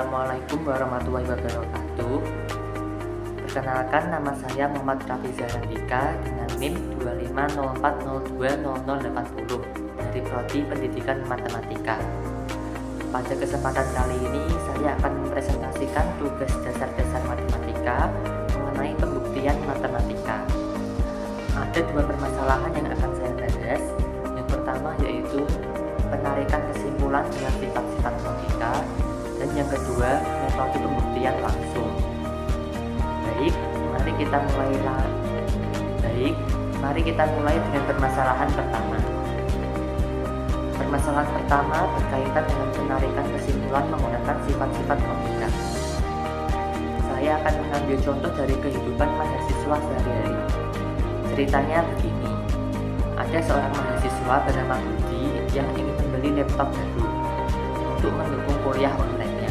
Assalamualaikum warahmatullahi wabarakatuh. Perkenalkan, nama saya Muhammad Rafiza Handika dengan NIM 2504020080 dari Prodi Pendidikan Matematika. Pada kesempatan kali ini saya akan mempresentasikan tugas dasar-dasar matematika mengenai pembuktian matematika. Ada dua permasalahan yang akan saya bahas. Yang pertama yaitu penarikan kesimpulan dengan sifat-sifat logika, dan yang kedua metode pembuktian langsung. Mari kita mulai dengan permasalahan pertama. Permasalahan pertama berkaitan dengan penarikan kesimpulan menggunakan sifat-sifat logika. Saya akan mengambil contoh dari kehidupan mahasiswa sehari-hari. Ceritanya begini. Ada seorang mahasiswa bernama Budi yang ingin membeli laptop baru untuk mendukung kuliah online-nya.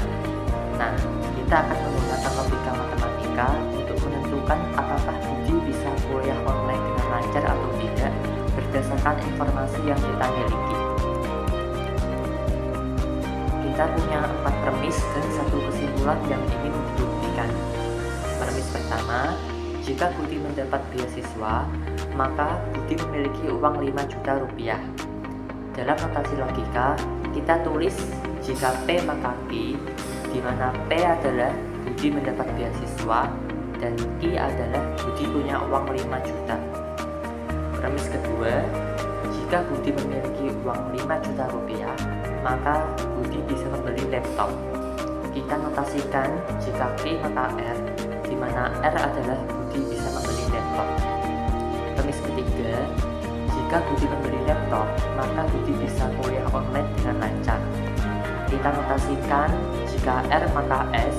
Nah, kita akan menggunakan logika matematika untuk menentukan apakah Budi bisa kuliah online dengan lancar atau tidak berdasarkan informasi yang kita miliki. Kita punya 4 premis dan 1 kesimpulan yang ingin dibuktikan. Premis pertama, jika Budi mendapat beasiswa, maka Budi memiliki uang 5 juta rupiah. Dalam notasi logika, kita tulis jika P maka Q, di mana P adalah Budi mendapat beasiswa dan Q adalah Budi punya uang 5 juta. Premis kedua, jika Budi memiliki uang 5 juta rupiah, maka Budi bisa membeli laptop. Kita notasikan jika Q maka R, di mana R adalah Budi bisa membeli laptop. Premis ketiga, jika Budi membeli laptop, maka Budi bisa kuliah online dengan lancar. Kita notasikan jika R maka S,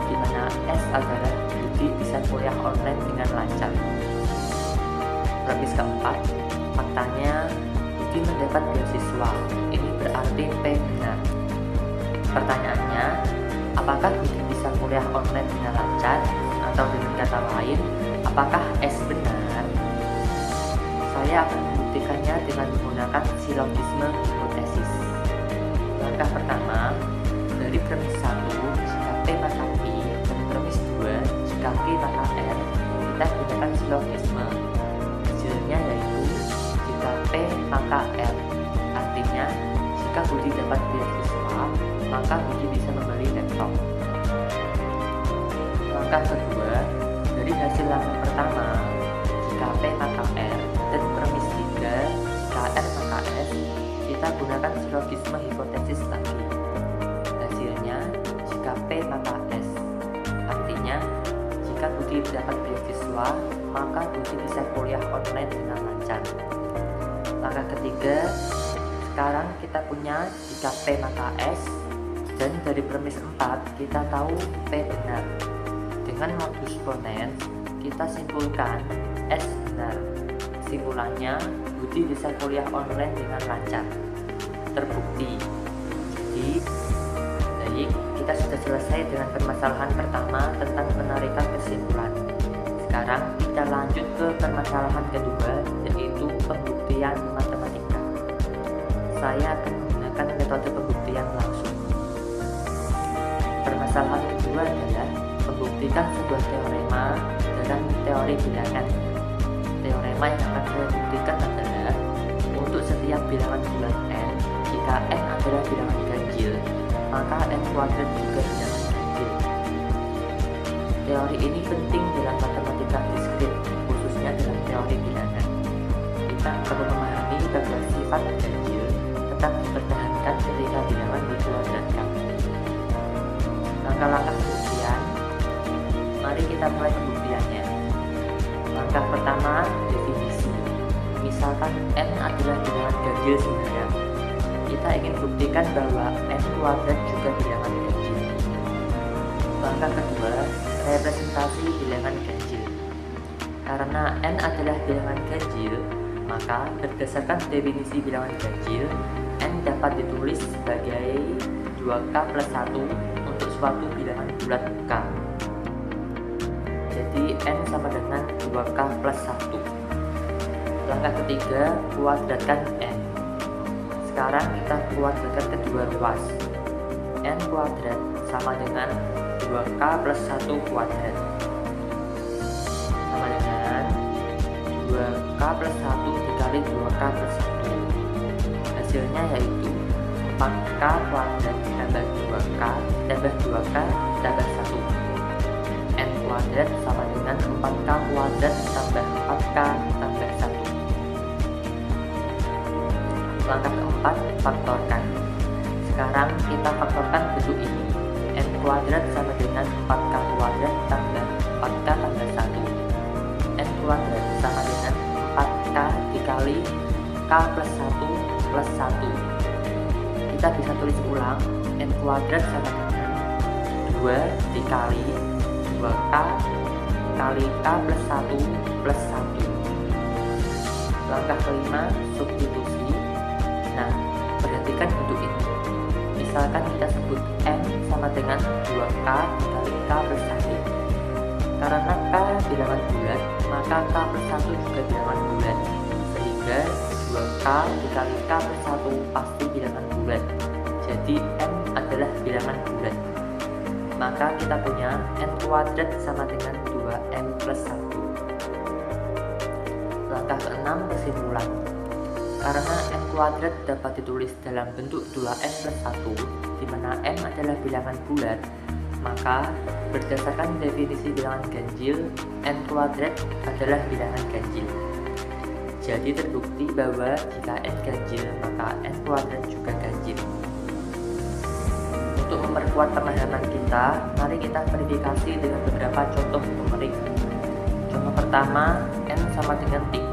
di mana S adalah Budi bisa kuliah online dengan lancar. Premis keempat, faktanya Budi mendapat beasiswa. Ini berarti P benar. Pertanyaannya, apakah Budi bisa kuliah online dengan lancar? Atau dengan kata lain, apakah S benar? Saya akan membuktikannya dengan menggunakan silogisme hipotesis. Langkah pertama, dari premis 1 jika P maka Q, dan premis 2 jika Q maka R, kita gunakan silogisme. Hasilnya yaitu jika P maka R, artinya jika Budi dapat beasiswa, maka Budi bisa membeli laptop. Langkah kedua, dari hasil langkah pertama, jika P maka R, dan premis 3 jika R maka S, kita gunakan silogisme hipotesis lagi. Hasilnya jika P maka S, artinya jika Budi dapat beasiswa, maka Budi bisa kuliah online dengan lancar. Langkah ketiga, sekarang kita punya jika P maka S, dan dari premis 4 kita tahu P benar. Dengan modus ponens, kita simpulkan S benar. Kesimpulannya, Budi bisa kuliah online dengan lancar. Terbukti. Jadi, baik, kita sudah selesai dengan permasalahan pertama tentang penarikan kesimpulan. Sekarang kita lanjut ke permasalahan kedua, yaitu pembuktian matematika. Saya akan menggunakan metode pembuktian langsung. Permasalahan kedua adalah membuktikan sebuah teorema dalam teori bilangan. Teorema yang akan saya buktikan adalah untuk setiap bilangan bulat n, jika n adalah bilangan ganjil, maka n kuadrat juga bilangan ganjil. Teori ini penting dalam matematika diskrit, khususnya dalam teori bilangan. Kita perlu memahami bahwa sifat ganjil tetap dipertahankan ketika bilangan dikuadratkan. Langkah-langkah pembuktian. Mari kita mulai pembuktiannya. Langkah pertama, definisi. Misalkan n adalah bilangan ganjil sembarang. Kita ingin buktikan bahwa n kuadrat juga bilangan ganjil. Langkah kedua, representasi bilangan ganjil. Karena n adalah bilangan ganjil, maka berdasarkan definisi bilangan ganjil, n dapat ditulis sebagai 2k plus 1 untuk suatu bilangan bulat k. Jadi n sama dengan 2k plus 1. Langkah ketiga, kuadratkan n. Sekarang kita kuadratkan kedua ruas. N kuadrat sama dengan 2K plus 1 kuadrat, sama dengan 2K plus 1 dikali 2K plus 1. Hasilnya yaitu 4K kuadrat tambah 2K tambah 2K tambah 1. N kuadrat sama dengan 4K kuadrat tambah 4K tambah 1. Langkah keempat, faktorkan. Sekarang kita faktorkan bentuk ini. N kuadrat sama dengan 4K kuadrat tambah 4K tambah 1. N kuadrat sama dengan 4K dikali K plus 1 plus 1. Kita bisa tulis ulang, N kuadrat sama dengan 2 dikali 2K kali K plus 1 plus 1. Langkah kelima, substitusi. Nah, perhatikan bentuk ini. Misalkan kita sebut M sama dengan 2K dikali K plus 1. Karena K bilangan bulat, maka K plus 1 juga bilangan bulat. Sehingga 2K dikali K plus 1 pasti bilangan bulat. Jadi M adalah bilangan bulat. Maka kita punya N kuadrat sama dengan 2M plus 1. Langkah keenam, kesimpulan. Karena N kuadrat dapat ditulis dalam bentuk 2M plus 1, di mana M adalah bilangan bulat, maka berdasarkan definisi bilangan ganjil, N kuadrat adalah bilangan ganjil. Jadi terbukti bahwa jika N ganjil, maka N kuadrat juga ganjil. Untuk memperkuat pemahaman kita, mari kita verifikasi dengan beberapa contoh numerik. Contoh pertama, N sama dengan 3.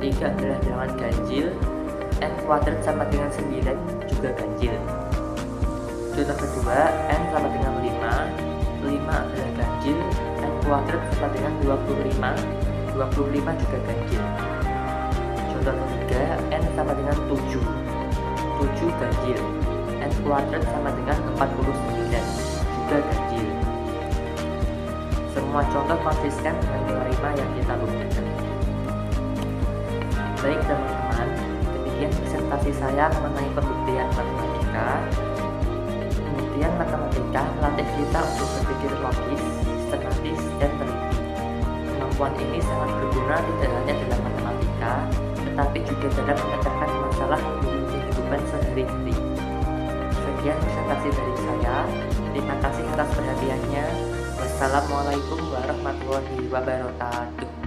3 adalah bilangan ganjil, N kuadrat sama dengan 9 juga ganjil. Contoh kedua, N sama dengan 5. 5 adalah ganjil, N kuadrat sama dengan 25. 25 juga ganjil. Contoh ketiga, N sama dengan 7. 7 ganjil, N kuadrat sama dengan 49 juga ganjil. Semua contoh konsisten dengan teorema yang kita buktikan. Baik teman-teman, demikian presentasi saya mengenai pembuktian matematika. Pembuktian matematika melatih kita untuk berpikir logis, sistematis, dan teliti. Kemampuan ini sangat berguna tidak hanya dalam matematika, tetapi juga dalam memecahkan masalah di kehidupan sehari-hari. Sekian presentasi dari saya. Terima kasih atas perhatiannya. Wassalamualaikum warahmatullahi wabarakatuh.